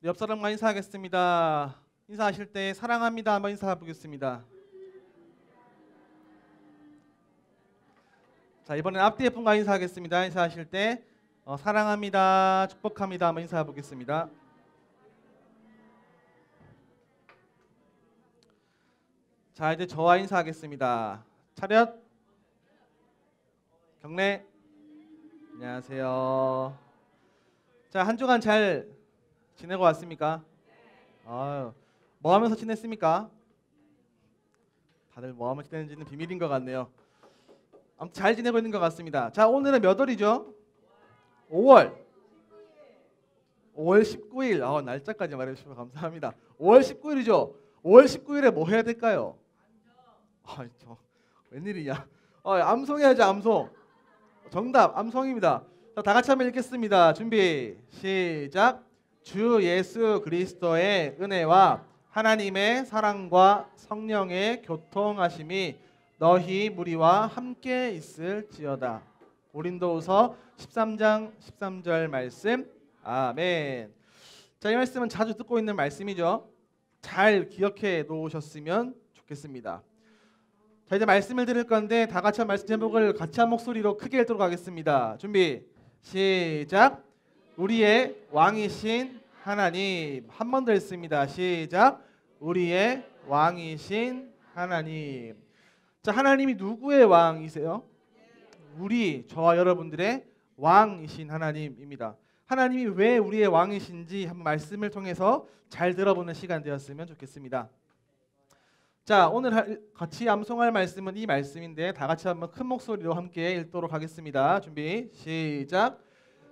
옆 사람과 인사하겠습니다. 인사하실 때 사랑합니다 한번 인사해 보겠습니다. 자, 이번엔 앞뒤에 분과 인사하겠습니다. 인사하실 때 사랑합니다, 축복합니다 한번 인사해 보겠습니다. 자, 이제 저와 인사하겠습니다. 차렷, 경례. 안녕하세요. 자, 한 주간 잘 지내고 왔습니까? 뭐 하면서 지냈습니까? 다들 뭐 하면서 지내는지는 비밀인 것 같네요. 아무튼 잘 지내고 있는 것 같습니다. 자, 오늘은 몇 월이죠? 5월 19일. 날짜까지 말해주셔서 감사합니다. 5월 19일이죠. 5월 19일에 뭐 해야 될까요? 웬일이냐? 암송해야죠, 암송. 정답, 암송입니다. 자, 다 같이 한번 읽겠습니다. 준비, 시작. 주 예수 그리스도의 은혜와 하나님의 사랑과 성령의 교통하심이 너희 무리와 함께 있을지어다. 고린도후서 13장 13절 말씀. 아멘. 자, 이 말씀은 자주 듣고 있는 말씀이죠. 잘 기억해 놓으셨으면 좋겠습니다. 자, 이제 말씀을 드릴 건데 다 같이 한 말씀 제목을 같이 한 목소리로 크게 읽도록 하겠습니다. 준비, 시작. 우리의 왕이신 하나님. 한 번 더 읽습니다. 시작. 우리의 왕이신 하나님. 자, 하나님이 누구의 왕이세요? 우리, 저와 여러분들의 왕이신 하나님입니다. 하나님이 왜 우리의 왕이신지 한번 말씀을 통해서 잘 들어보는 시간 되었으면 좋겠습니다. 자, 오늘 같이 암송할 말씀은 이 말씀인데 다 같이 한번 큰 목소리로 함께 읽도록 하겠습니다. 준비, 시작.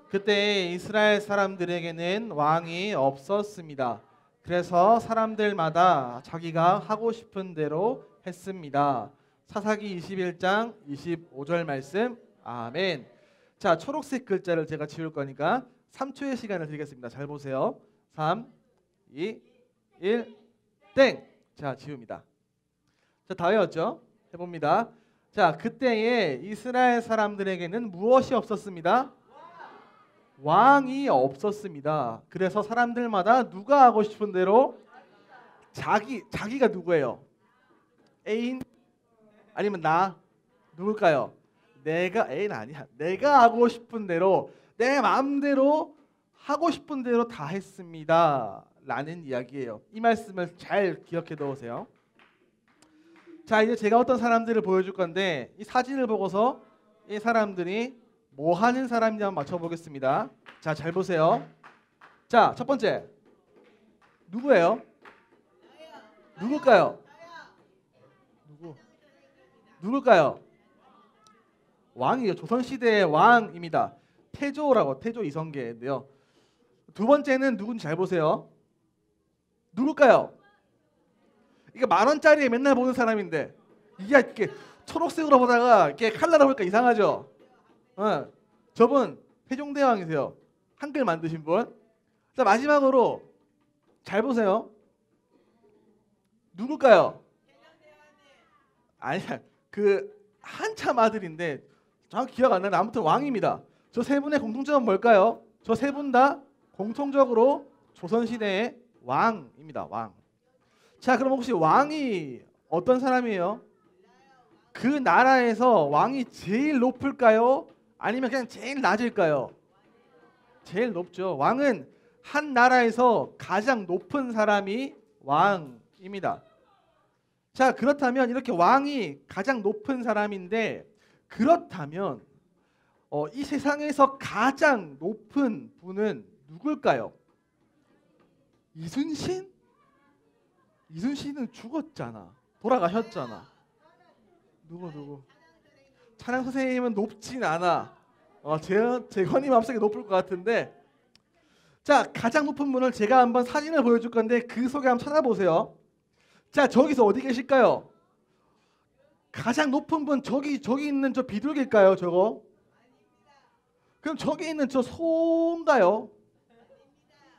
그때 이스라엘 사람들에게는 왕이 없었습니다. 그래서 사람들마다 자기가 하고 싶은 대로 했습니다. 사사기 21장 25절 말씀. 아멘. 자, 초록색 글자를 제가 지울 거니까 3초의 시간을 드리겠습니다. 잘 보세요. 3, 2, 1, 땡. 자, 지웁니다. 자, 다 외웠죠? 해봅니다. 자, 그때에 이스라엘 사람들에게는 무엇이 없었습니다? 왕이 없었습니다. 그래서 사람들마다 누가 하고 싶은 대로 자기가 누구예요? 애인? 아니면 나? 누굴까요? 애인 아니야. 내가 하고 싶은 대로 내 마음대로 하고 싶은 대로 다 했습니다 라는 이야기예요. 이 말씀을 잘 기억해 두세요. 자, 이제 제가 어떤 사람들을 보여줄 건데 이 사진을 보고서 이 사람들이 뭐 하는 사람인지 한번 맞춰보겠습니다. 자, 잘 보세요. 자, 첫 번째 누구예요? 누굴까요? 누굴까요? 왕이에요. 조선시대의 왕입니다. 태조 이성계인데요. 두 번째는 누군지 잘 보세요. 누굴까요? 이게 10,000원짜리에 맨날 보는 사람인데 이게 이렇게 초록색으로 보다가 이렇게 칼라로 보니까 이상하죠? 저분 태종대왕이세요. 한글 만드신 분. 자, 마지막으로 잘 보세요. 누굴까요? 아니야, 그 한참 아들인데 정확히 기억 안 나는데 아무튼 왕입니다. 저 세 분의 공통점은 뭘까요? 저 세 분 다 공통적으로 조선시대의 왕입니다. 왕. 자, 그럼 혹시 왕이 어떤 사람이에요? 그 나라에서 왕이 제일 높을까요? 아니면 그냥 제일 낮을까요? 제일 높죠. 왕은 한 나라에서 가장 높은 사람이 왕입니다. 자, 그렇다면 이렇게 왕이 가장 높은 사람인데 그렇다면 이 세상에서 가장 높은 분은 누굴까요? 이순신? 이순신은 죽었잖아. 돌아가셨잖아. 누구? 찬양 선생님은 높진 않아. 재건이 마음속에 높을 것 같은데. 자, 가장 높은 분을 제가 한번 사진을 보여줄 건데 그 속에 한번 찾아보세요. 자, 저기서 어디 계실까요? 가장 높은 분 저기 있는 저 비둘기일까요? 저거? 그럼 저기 있는 저 소인가요?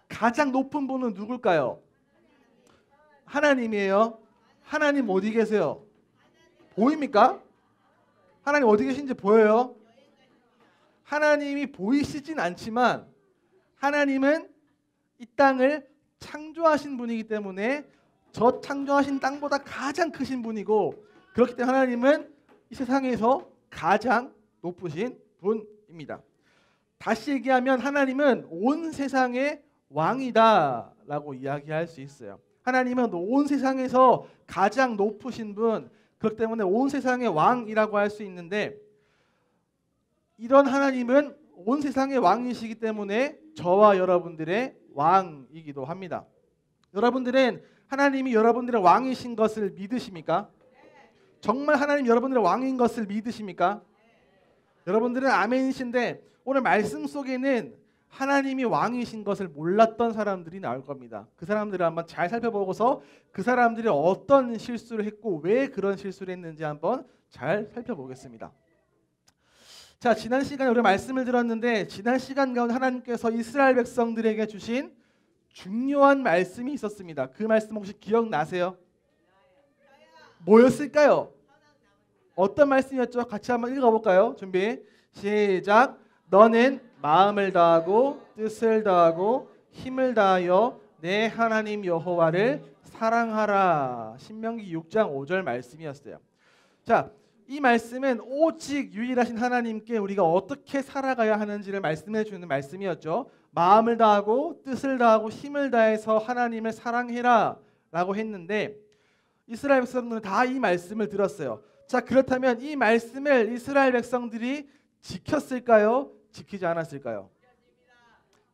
가장 높은 분은 누굴까요? 하나님이에요. 하나님 어디 계세요? 보입니까? 하나님 어디 계신지 보여요? 하나님이 보이시진 않지만 하나님은 이 땅을 창조하신 분이기 때문에 저 창조하신 땅보다 가장 크신 분이고, 그렇기 때문에 하나님은 이 세상에서 가장 높으신 분입니다. 다시 얘기하면 하나님은 온 세상의 왕이다 라고 이야기할 수 있어요. 하나님은 온 세상에서 가장 높으신 분, 그렇기 때문에 온 세상의 왕이라고 할 수 있는데, 이런 하나님은 온 세상의 왕이시기 때문에 저와 여러분들의 왕이기도 합니다. 여러분들은 하나님이 여러분들의 왕이신 것을 믿으십니까? 정말 하나님 여러분들의 왕인 것을 믿으십니까? 여러분들은 아멘이신데, 오늘 말씀 속에는 하나님이 왕이신 것을 몰랐던 사람들이 나올 겁니다. 그 사람들을 한번 잘 살펴보고서 그 사람들이 어떤 실수를 했고 왜 그런 실수를 했는지 한번 잘 살펴보겠습니다. 자, 지난 시간에 우리 말씀을 들었는데, 지난 시간 가운데 하나님께서 이스라엘 백성들에게 주신 중요한 말씀이 있었습니다. 그 말씀 혹시 기억나세요? 뭐였을까요? 어떤 말씀이었죠? 같이 한번 읽어볼까요? 준비 시작. 너는 마음을 다하고 뜻을 다하고 힘을 다하여 내 하나님 여호와를 사랑하라. 신명기 6장 5절 말씀이었어요. 자, 이 말씀은 오직 유일하신 하나님께 우리가 어떻게 살아가야 하는지를 말씀해 주는 말씀이었죠. 마음을 다하고 뜻을 다하고 힘을 다해서 하나님을 사랑해라 라고 했는데, 이스라엘 백성들은 다 이 말씀을 들었어요. 자, 그렇다면 이 말씀을 이스라엘 백성들이 지켰을까요? 지키지 않았을까요?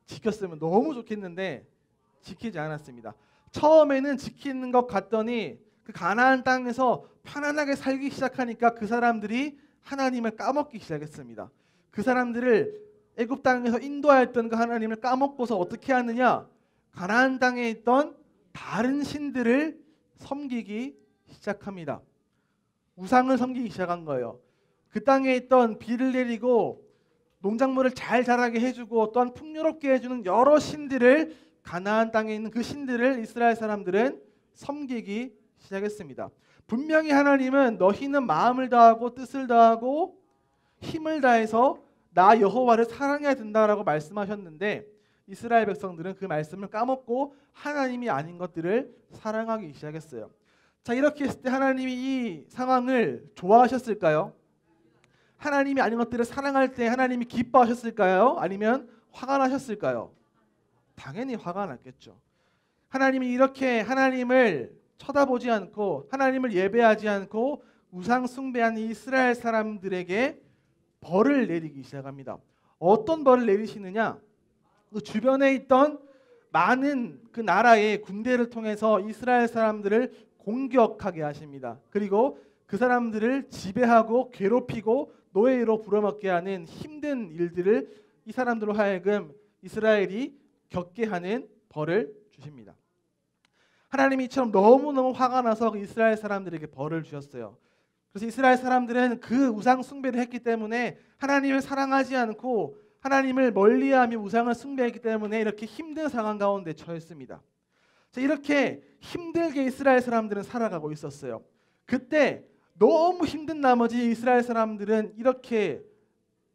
지켰으면 너무 좋겠는데 지키지 않았습니다. 처음에는 지키는 것 같더니 그 가나안 땅에서 편안하게 살기 시작하니까 그 사람들이 하나님을 까먹기 시작했습니다. 그 사람들을 애굽 땅에서 인도하였던 그 하나님을 까먹고서 어떻게 하느냐? 가나안 땅에 있던 다른 신들을 섬기기 시작합니다. 우상을 섬기기 시작한 거예요. 그 땅에 있던 비를 내리고 농작물을 잘 자라게 해주고 또한 풍요롭게 해주는 여러 신들을, 가나안 땅에 있는 그 신들을 이스라엘 사람들은 섬기기 시작했습니다. 분명히 하나님은 너희는 마음을 다하고 뜻을 다하고 힘을 다해서 나 여호와를 사랑해야 된다라고 말씀하셨는데, 이스라엘 백성들은 그 말씀을 까먹고 하나님이 아닌 것들을 사랑하기 시작했어요. 자, 이렇게 했을 때 하나님이 이 상황을 좋아하셨을까요? 하나님이 아닌 것들을 사랑할 때 하나님이 기뻐하셨을까요? 아니면 화가 나셨을까요? 당연히 화가 났겠죠. 하나님이 이렇게 하나님을 쳐다보지 않고 하나님을 예배하지 않고 우상 숭배하는 이스라엘 사람들에게 벌을 내리기 시작합니다. 어떤 벌을 내리시느냐? 그 주변에 있던 많은 그 나라의 군대를 통해서 이스라엘 사람들을 공격하게 하십니다. 그리고 그 사람들을 지배하고 괴롭히고 노예로 부려먹게 하는 힘든 일들을 이 사람들로 하여금 이스라엘이 겪게 하는 벌을 주십니다. 하나님이 이처럼 너무너무 화가 나서 이스라엘 사람들에게 벌을 주셨어요. 그래서 이스라엘 사람들은 그 우상 숭배를 했기 때문에 하나님을 사랑하지 않고 하나님을 멀리하며 우상을 숭배했기 때문에 이렇게 힘든 상황 가운데 처했습니다. 자, 이렇게 힘들게 이스라엘 사람들은 살아가고 있었어요. 그때 너무 힘든 나머지 이스라엘 사람들은 이렇게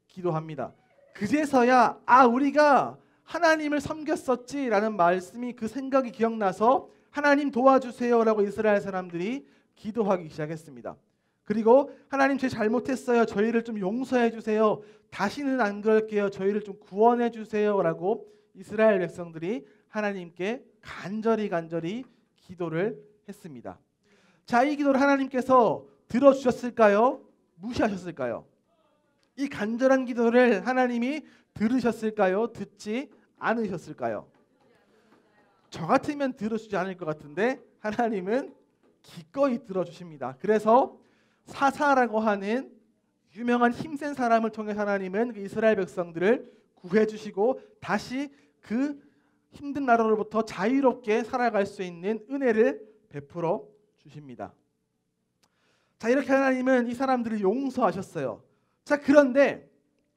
기도합니다. 그제서야 우리가 하나님을 섬겼었지라는 말씀이, 그 생각이 기억나서 하나님 도와주세요라고 이스라엘 사람들이 기도하기 시작했습니다. 그리고 하나님 제 잘못했어요. 저희를 좀 용서해 주세요. 다시는 안 그럴게요. 저희를 좀 구원해 주세요라고 이스라엘 백성들이 하나님께 간절히 기도를 했습니다. 자, 이 기도를 하나님께서 들어주셨을까요? 무시하셨을까요? 이 간절한 기도를 하나님이 들으셨을까요? 듣지 않으셨을까요? 저 같으면 들어주지 않을 것 같은데 하나님은 기꺼이 들어주십니다. 그래서 사사라고 하는 유명한 힘센 사람을 통해 하나님은 그 이스라엘 백성들을 구해주시고 다시 그 힘든 나라로부터 자유롭게 살아갈 수 있는 은혜를 베풀어 주십니다. 자, 이렇게 하나님은 이 사람들을 용서하셨어요. 자, 그런데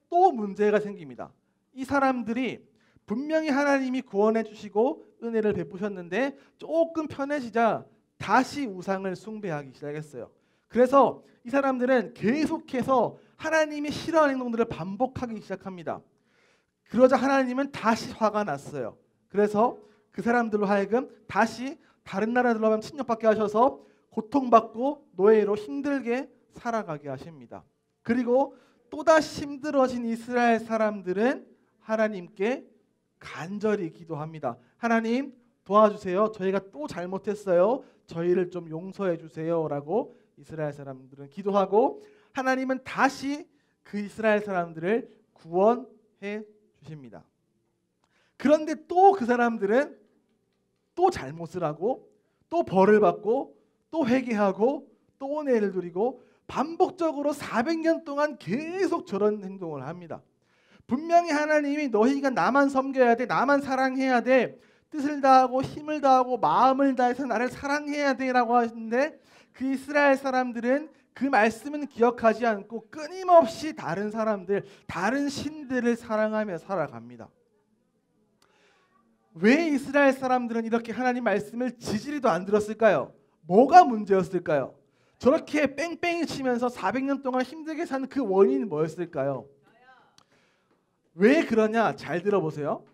또 문제가 생깁니다. 이 사람들이 분명히 하나님이 구원해 주시고 은혜를 베푸셨는데 조금 편해지자 다시 우상을 숭배하기 시작했어요. 그래서 이 사람들은 계속해서 하나님이 싫어하는 행동들을 반복하기 시작합니다. 그러자 하나님은 다시 화가 났어요. 그래서 그 사람들로 하여금 다시 다른 나라들로 하면 침략받게 하셔서 고통받고 노예로 힘들게 살아가게 하십니다. 그리고 또다시 힘들어진 이스라엘 사람들은 하나님께 간절히 기도합니다. 하나님 도와주세요. 저희가 또 잘못했어요. 저희를 좀 용서해 주세요. 라고 이스라엘 사람들은 기도하고 하나님은 다시 그 이스라엘 사람들을 구원해 주십니다. 그런데 또 그 사람들은 또 잘못을 하고 또 벌을 받고 또 회개하고 또 은혜를 누리고 반복적으로 400년 동안 계속 저런 행동을 합니다. 분명히 하나님이 너희가 나만 섬겨야 돼, 나만 사랑해야 돼, 뜻을 다하고 힘을 다하고 마음을 다해서 나를 사랑해야 돼라고 하시는데 그 이스라엘 사람들은 그 말씀은 기억하지 않고 끊임없이 다른 사람들, 다른 신들을 사랑하며 살아갑니다. 왜 이스라엘 사람들은 이렇게 하나님 말씀을 지지리도 안 들었을까요? 뭐가 문제였을까요? 저렇게 뺑뺑이 치면서 400년 동안 힘들게 사는 그 원인이 뭐였을까요? 왜 그러냐? 잘 들어보세요.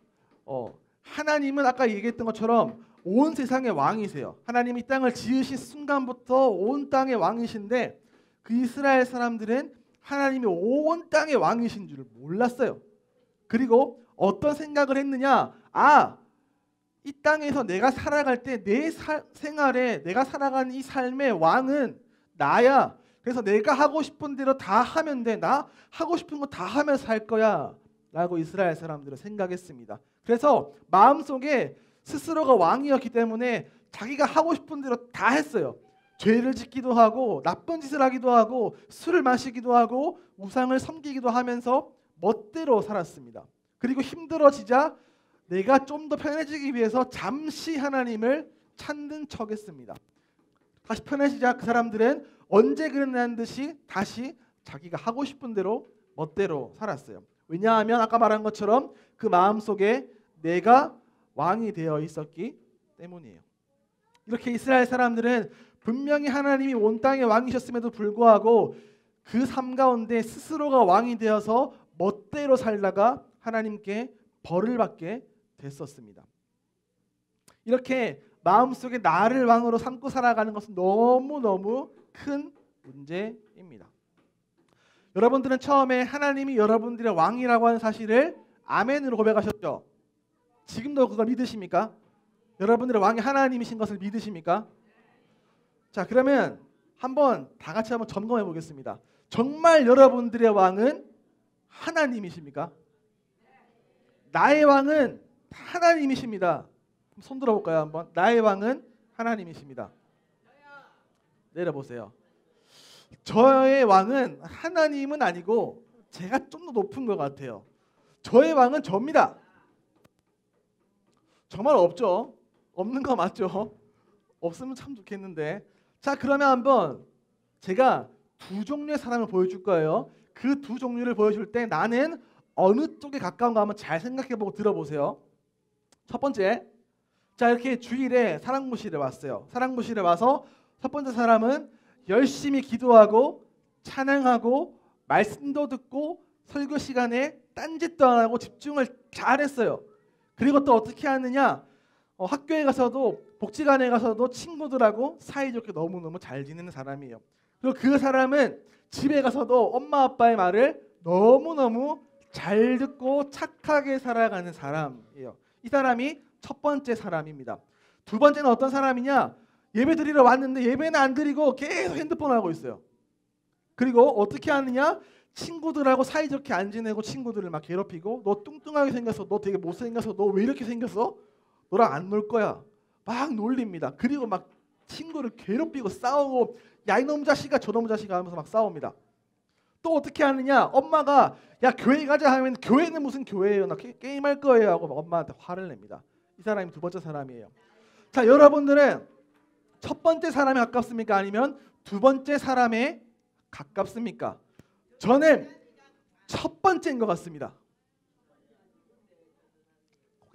하나님은 아까 얘기했던 것처럼 온 세상의 왕이세요. 하나님이 이 땅을 지으신 순간부터 온 땅의 왕이신데 그 이스라엘 사람들은 하나님이 온 땅의 왕이신 줄을 몰랐어요. 그리고 어떤 생각을 했느냐? 이 땅에서 내가 살아갈 때 내 생활에 내가 살아가는 이 삶의 왕은 나야. 그래서 내가 하고 싶은 대로 다 하면 돼. 나 하고 싶은 거 다 하면서 살 거야. 라고 이스라엘 사람들은 생각했습니다. 그래서 마음속에 스스로가 왕이었기 때문에 자기가 하고 싶은 대로 다 했어요. 죄를 짓기도 하고 나쁜 짓을 하기도 하고 술을 마시기도 하고 우상을 섬기기도 하면서 멋대로 살았습니다. 그리고 힘들어지자 내가 좀 더 편해지기 위해서 잠시 하나님을 찾는 척했습니다. 다시 편해지자 그 사람들은 언제 그랬냐는 듯이 다시 자기가 하고 싶은 대로 멋대로 살았어요. 왜냐하면 아까 말한 것처럼 그 마음속에 내가 왕이 되어 있었기 때문이에요. 이렇게 이스라엘 사람들은 분명히 하나님이 온 땅의 왕이셨음에도 불구하고 그 삶 가운데 스스로가 왕이 되어서 멋대로 살다가 하나님께 벌을 받게 됐었습니다. 이렇게 마음속에 나를 왕으로 삼고 살아가는 것은 너무너무 큰 문제입니다. 여러분들은 처음에 하나님이 여러분들의 왕이라고 하는 사실을 아멘으로 고백하셨죠? 지금도 그걸 믿으십니까? 여러분들의 왕이 하나님이신 것을 믿으십니까? 자, 그러면 다 같이 한번 점검해 보겠습니다. 정말 여러분들의 왕은 하나님이십니까? 나의 왕은 하나님이십니다. 손 들어볼까요? 한번. 나의 왕은 하나님이십니다. 내려보세요. 저의 왕은 하나님은 아니고 제가 좀 더 높은 것 같아요. 저의 왕은 저입니다. 정말 없죠? 없는 거 맞죠? 없으면 참 좋겠는데. 자, 그러면 한번 제가 두 종류의 사람을 보여줄 거예요. 그 두 종류를 보여줄 때 나는 어느 쪽에 가까운가 한번 잘 생각해보고 들어보세요. 첫 번째, 자, 이렇게 주일에 사랑부실에 왔어요. 사랑부실에 와서 첫 번째 사람은 열심히 기도하고 찬양하고 말씀도 듣고 설교 시간에 딴짓도 안 하고 집중을 잘했어요. 그리고 또 어떻게 하느냐? 학교에 가서도 복지관에 가서도 친구들하고 사이좋게 너무너무 잘 지내는 사람이에요. 그리고 그 사람은 집에 가서도 엄마 아빠의 말을 너무너무 잘 듣고 착하게 살아가는 사람이에요. 이 사람이 첫 번째 사람입니다. 두 번째는 어떤 사람이냐? 예배 드리러 왔는데 예배는 안 드리고 계속 핸드폰 하고 있어요. 그리고 어떻게 하느냐? 친구들하고 사이좋게 안 지내고 친구들을 막 괴롭히고 너 뚱뚱하게 생겼어. 너 되게 못생겨서 너 왜 이렇게 생겼어? 너랑 안 놀 거야. 막 놀립니다. 그리고 막 친구를 괴롭히고 싸우고 야 이놈 자식아 저놈 자식아 하면서 막 싸웁니다. 또 어떻게 하느냐? 엄마가 야 교회 가자 하면 교회는 무슨 교회예요? 나 게임할 거예요 하고 막 엄마한테 화를 냅니다. 이 사람이 두 번째 사람이에요. 자, 여러분들은 첫 번째 사람에 가깝습니까? 아니면 두 번째 사람에 가깝습니까? 저는 첫 번째인 것 같습니다.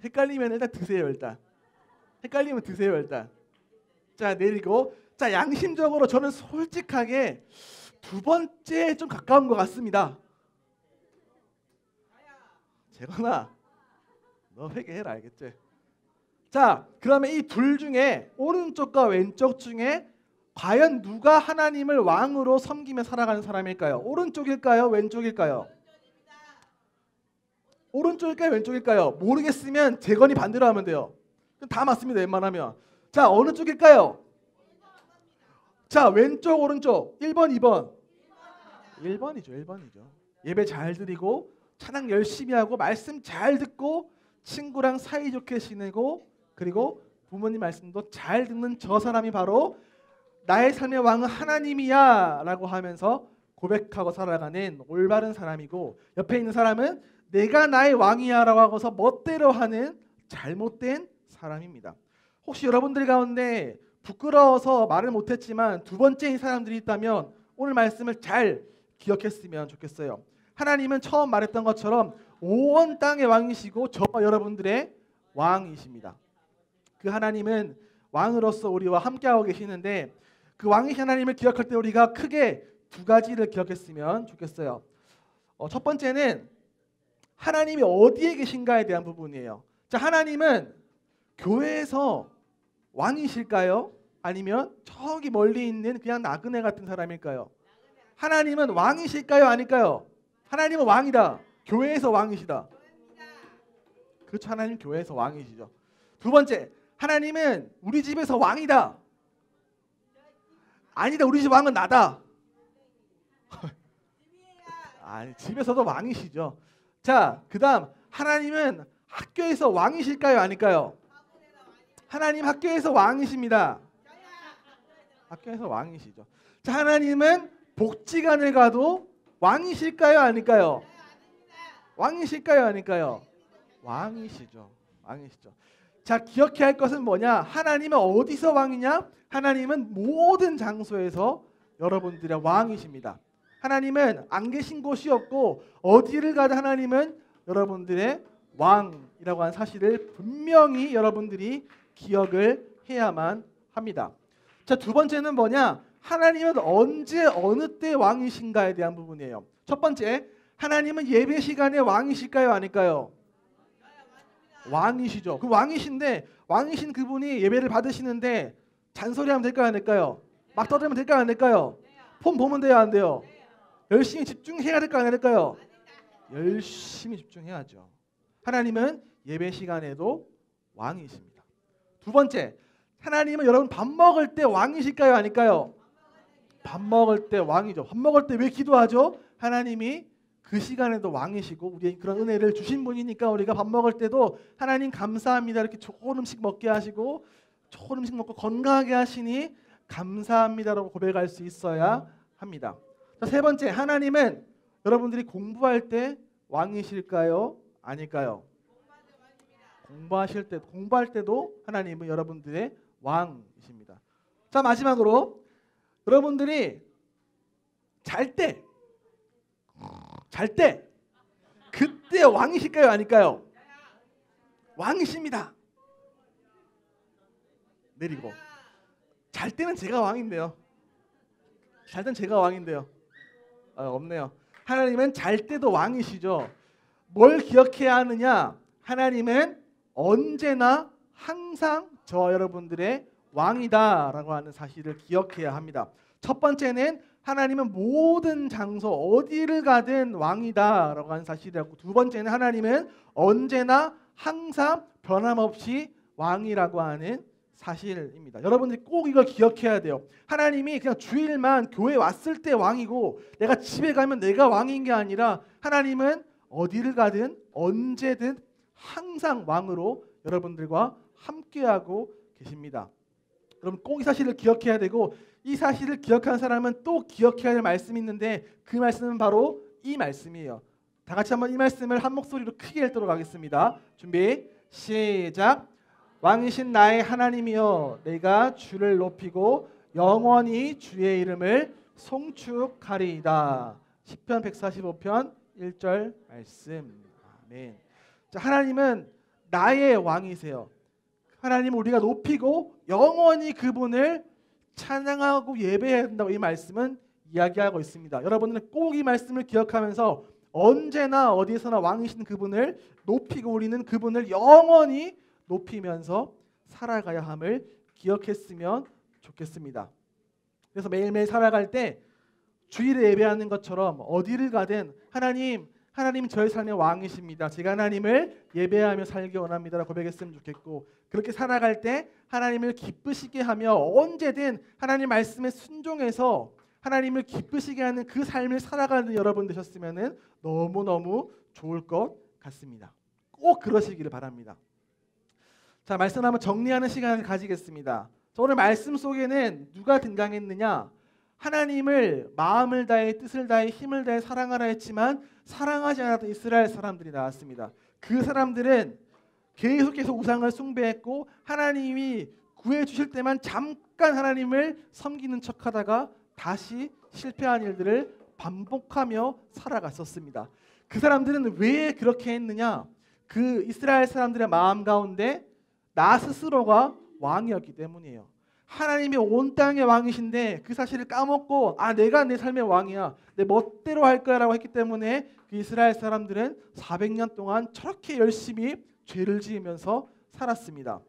헷갈리면 일단 드세요. 헷갈리면 드세요. 자, 내리고 자, 양심적으로 저는 솔직하게 두 번째에 좀 가까운 것 같습니다. 재건아, 너 회개해라, 알겠지? 자, 그러면 이 둘 중에 오른쪽과 왼쪽 중에 과연 누가 하나님을 왕으로 섬기며 살아가는 사람일까요? 오른쪽일까요? 왼쪽일까요? 오른쪽일까요? 왼쪽일까요? 모르겠으면 재건이 반대로 하면 돼요. 다 맞습니다. 웬만하면. 자, 어느 쪽일까요? 자, 왼쪽 오른쪽 1번 2번 1번이죠. 예배 잘 드리고 찬양 열심히 하고 말씀 잘 듣고 친구랑 사이좋게 지내고 그리고 부모님 말씀도 잘 듣는 저 사람이 바로 나의 삶의 왕은 하나님이야 라고 하면서 고백하고 살아가는 올바른 사람이고, 옆에 있는 사람은 내가 나의 왕이야 라고 하고서 멋대로 하는 잘못된 사람입니다. 혹시 여러분들 가운데 부끄러워서 말을 못했지만 두 번째인 사람들이 있다면 오늘 말씀을 잘 기억했으면 좋겠어요. 하나님은 처음 말했던 것처럼 온 땅의 왕이시고 저와 여러분들의 왕이십니다. 그 하나님은 왕으로서 우리와 함께하고 계시는데, 그 왕이신 하나님을 기억할 때 우리가 크게 두 가지를 기억했으면 좋겠어요. 첫 번째는 하나님이 어디에 계신가에 대한 부분이에요. 자, 하나님은 교회에서 왕이실까요? 아니면 저기 멀리 있는 그냥 나그네 같은 사람일까요? 하나님은 왕이실까요? 아닐까요? 하나님은 왕이다. 교회에서 왕이시다. 그렇죠. 하나님 교회에서 왕이시죠. 두 번째, 하나님은 우리 집에서 왕이다. 아니다. 우리 집 왕은 나다. 아니, 집에서도 왕이시죠. 자, 그 다음 하나님은 학교에서 왕이실까요? 아닐까요? 하나님 학교에서 왕이십니다. 학교에서 왕이시죠. 자, 하나님은 복지관을 가도 왕이실까요? 아닐까요? 왕이실까요? 아닐까요? 왕이시죠. 왕이시죠. 자, 기억해야 할 것은 뭐냐? 하나님은 어디서 왕이냐? 하나님은 모든 장소에서 여러분들의 왕이십니다. 하나님은 안 계신 곳이 없고 어디를 가도 하나님은 여러분들의 왕이라고 하는 사실을 분명히 여러분들이 기억을 해야만 합니다. 자, 두 번째는 뭐냐? 하나님은 언제 어느 때 왕이신가에 대한 부분이에요. 첫 번째, 하나님은 예배 시간에 왕이실까요? 아닐까요? 왕이시죠. 그 왕이신데, 왕이신 그분이 예배를 받으시는데 잔소리하면 될까요? 안 될까요? 막 떠들면 될까요? 안 될까요? 폰 보면 돼요? 안 돼요? 열심히 집중해야 될까요? 안 될까요? 열심히 집중해야죠. 하나님은 예배 시간에도 왕이십니다. 두 번째, 하나님은 여러분 밥 먹을 때 왕이실까요? 아닐까요? 밥 먹을 때 왕이죠. 밥 먹을 때 왜 기도하죠? 하나님이 그 시간에도 왕이시고 우리의 그런 은혜를 주신 분이니까 우리가 밥 먹을 때도 하나님 감사합니다 이렇게 좋은 음식 먹게 하시고 좋은 음식 먹고 건강하게 하시니 감사합니다라고 고백할 수 있어야 합니다. 자, 세 번째, 하나님은 여러분들이 공부할 때 왕이실까요? 아닐까요? 공부할 때도 하나님은 여러분들의 왕이십니다. 자, 마지막으로 여러분들이 잘 때 그때 왕이실까요? 아닐까요? 왕이십니다. 내리고 잘 때는 제가 왕인데요. 잘 때는 제가 왕인데요. 없네요. 하나님은 잘 때도 왕이시죠. 뭘 기억해야 하느냐? 하나님은 언제나 항상 저와 여러분들의 왕이다라고 하는 사실을 기억해야 합니다. 첫 번째는 하나님은 모든 장소 어디를 가든 왕이다라고 하는 사실이었고, 두 번째는 하나님은 언제나 항상 변함없이 왕이라고 하는 사실입니다. 여러분들이 꼭 이걸 기억해야 돼요. 하나님이 그냥 주일만 교회 왔을 때 왕이고 내가 집에 가면 내가 왕인 게 아니라 하나님은 어디를 가든 언제든 항상 왕으로 여러분들과 함께하고 계십니다. 여러분 꼭 이 사실을 기억해야 되고, 이 사실을 기억하는 사람은 또 기억해야 할 말씀이 있는데 그 말씀은 바로 이 말씀이에요. 다 같이 한번 이 말씀을 한 목소리로 크게 읽도록 하겠습니다. 준비 시작. 왕이신 나의 하나님이여, 내가 주를 높이고 영원히 주의 이름을 송축하리이다. 시편 145편 1절 말씀. 아멘. 자, 하나님은 나의 왕이세요. 하나님은 우리가 높이고 영원히 그분을 찬양하고 예배해야 된다고 이 말씀은 이야기하고 있습니다. 여러분은 꼭 이 말씀을 기억하면서 언제나 어디에서나 왕이신 그분을 높이고 우리는 그분을 영원히 높이면서 살아가야 함을 기억했으면 좋겠습니다. 그래서 매일매일 살아갈 때 주일에 예배하는 것처럼 어디를 가든 하나님 저의 삶의 왕이십니다. 제가 하나님을 예배하며 살기 원합니다라고 고백했으면 좋겠고, 그렇게 살아갈 때 하나님을 기쁘시게 하며 언제든 하나님 말씀에 순종해서 하나님을 기쁘시게 하는 그 삶을 살아가는 여러분 되셨으면 너무너무 좋을 것 같습니다. 꼭 그러시기를 바랍니다. 자, 말씀 한번 정리하는 시간을 가지겠습니다. 오늘 말씀 속에는 누가 등장했느냐? 하나님을 마음을 다해 뜻을 다해 힘을 다해 사랑하라 했지만 사랑하지 않았던 이스라엘 사람들이 나왔습니다. 그 사람들은 계속해서 우상을 숭배했고 하나님이 구해주실 때만 잠깐 하나님을 섬기는 척하다가 다시 실패한 일들을 반복하며 살아갔었습니다. 그 사람들은 왜 그렇게 했느냐? 그 이스라엘 사람들의 마음 가운데 나 스스로가 왕이었기 때문이에요. 하나님이 온 땅의 왕이신데 그 사실을 까먹고 내가 내 삶의 왕이야, 내 멋대로 할 거야 라고 했기 때문에 그 이스라엘 사람들은 400년 동안 저렇게 열심히 죄를 지으면서 살았습니다.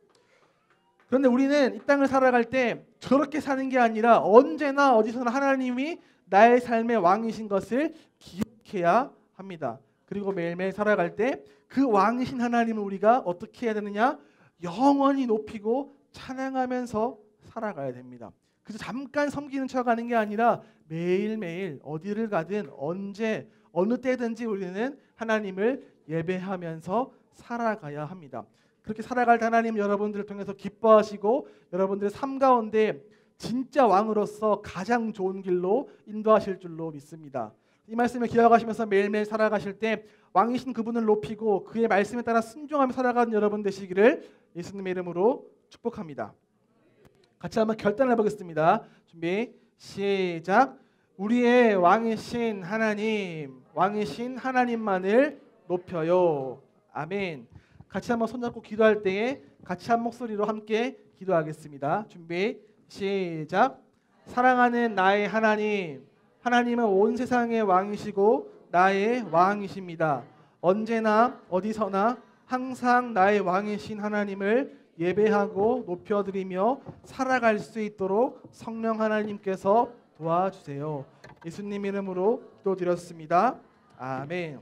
그런데 우리는 이 땅을 살아갈 때 저렇게 사는 게 아니라 언제나 어디서나 하나님이 나의 삶의 왕이신 것을 기억해야 합니다. 그리고 매일매일 살아갈 때 그 왕이신 하나님을 우리가 어떻게 해야 되느냐? 영원히 높이고 찬양하면서 살아가야 됩니다. 그래서 잠깐 섬기는 척하는 게 아니라 매일매일 어디를 가든 언제 어느 때든지 우리는 하나님을 예배하면서 살아가야 합니다. 그렇게 살아갈 하나님 여러분들을 통해서 기뻐하시고 여러분들의 삶 가운데 진짜 왕으로서 가장 좋은 길로 인도하실 줄로 믿습니다. 이 말씀을 기억하시면서 매일매일 살아가실 때 왕이신 그분을 높이고 그의 말씀에 따라 순종하며 살아가는 여러분 되시기를 예수님의 이름으로 축복합니다. 같이 한번 결단을 해보겠습니다. 준비 시작. 우리의 왕이신 하나님만을 높여요. 아멘. 같이 한번 손잡고 기도할 때에 같이 한 목소리로 함께 기도하겠습니다. 준비 시작. 사랑하는 나의 하나님은 온 세상의 왕이시고 나의 왕이십니다. 언제나 어디서나 항상 나의 왕이신 하나님을 예배하고 높여드리며 살아갈 수 있도록 성령 하나님께서 도와주세요. 예수님 이름으로 기도드렸습니다. 아멘.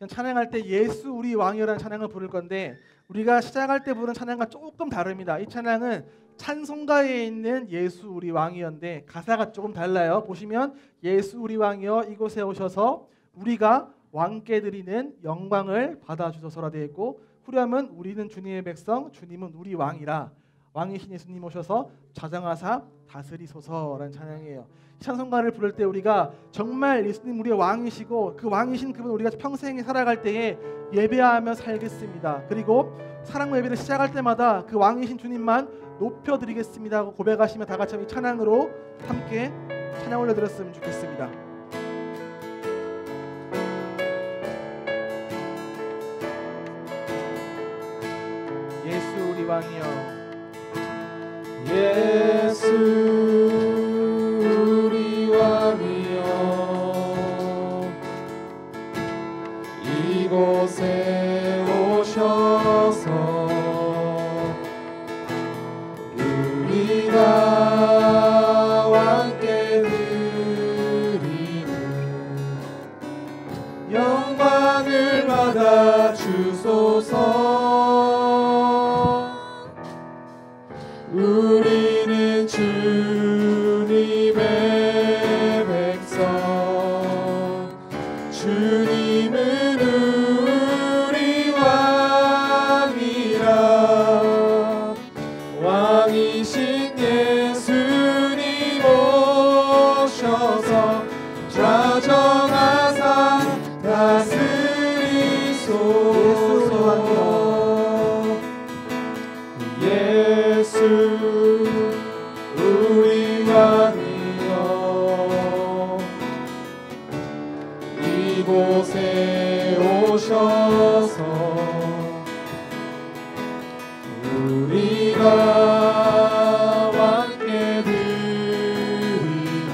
찬양할 때 예수 우리 왕이라는 찬양을 부를 건데 우리가 시작할 때 부른 찬양과 조금 다릅니다. 이 찬양은 찬송가에 있는 예수 우리 왕이었는데 가사가 조금 달라요. 보시면 예수 우리 왕이여 이곳에 오셔서 우리가 왕께 드리는 영광을 받아주소서라 되어 있고, 후렴은 우리는 주님의 백성 주님은 우리 왕이라 왕이신 예수님 오셔서 좌정하사 다스리소서라는 찬양이에요. 이 찬송가를 부를 때 우리가 정말 예수님 우리의 왕이시고 그 왕이신 그분 우리가 평생에 살아갈 때에 예배하며 살겠습니다. 그리고 사랑 예배를 시작할 때마다 그 왕이신 주님만 높여드리겠습니다 하고 고백하시며 다 같이 이 찬양으로 함께 찬양 올려드렸으면 좋겠습니다. 예수 우리 왕이여 예수 우리 왕이여 이곳에 오셔서 우리가 왕께 드리는 영광을 받아 주소서. 우리는 주님의 백성 주님은 우리 왕이라 왕이신 예수님 오셔서 좌정하사 다스리소서. 예수 우리 왕이여 이곳에 오셔서 우리가 왕께 드리는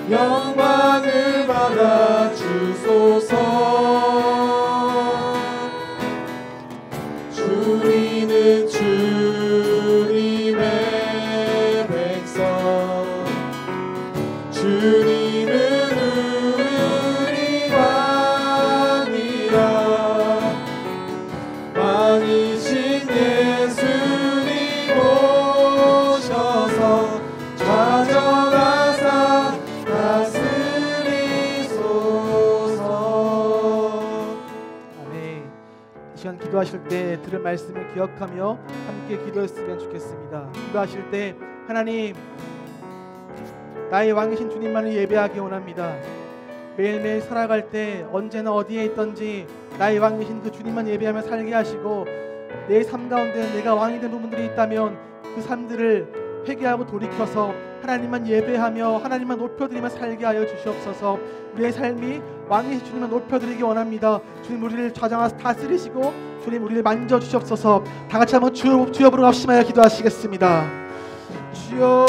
영광을 받아 주소서. 시간 기도하실 때 들은 말씀을 기억하며 함께 기도했으면 좋겠습니다. 기도하실 때 하나님, 나의 왕이신 주님만을 예배하기 원합니다. 매일매일 살아갈 때 언제나 어디에 있든지 나의 왕이신 그 주님만 예배하며 살게 하시고, 내 삶 가운데 내가 왕이 된 부분들이 있다면 그 삶들을 회개하고 돌이켜서 하나님만 예배하며 하나님만 높여드리며 살게 하여 주시옵소서. 우리의 삶이 왕이신 주님만 높여드리기 원합니다. 주님, 우리를 좌정하사 다스리시고 주님, 우리를 만져주시옵소서. 다 같이 한번 주여 부르고 합심하여 기도하시겠습니다. 주여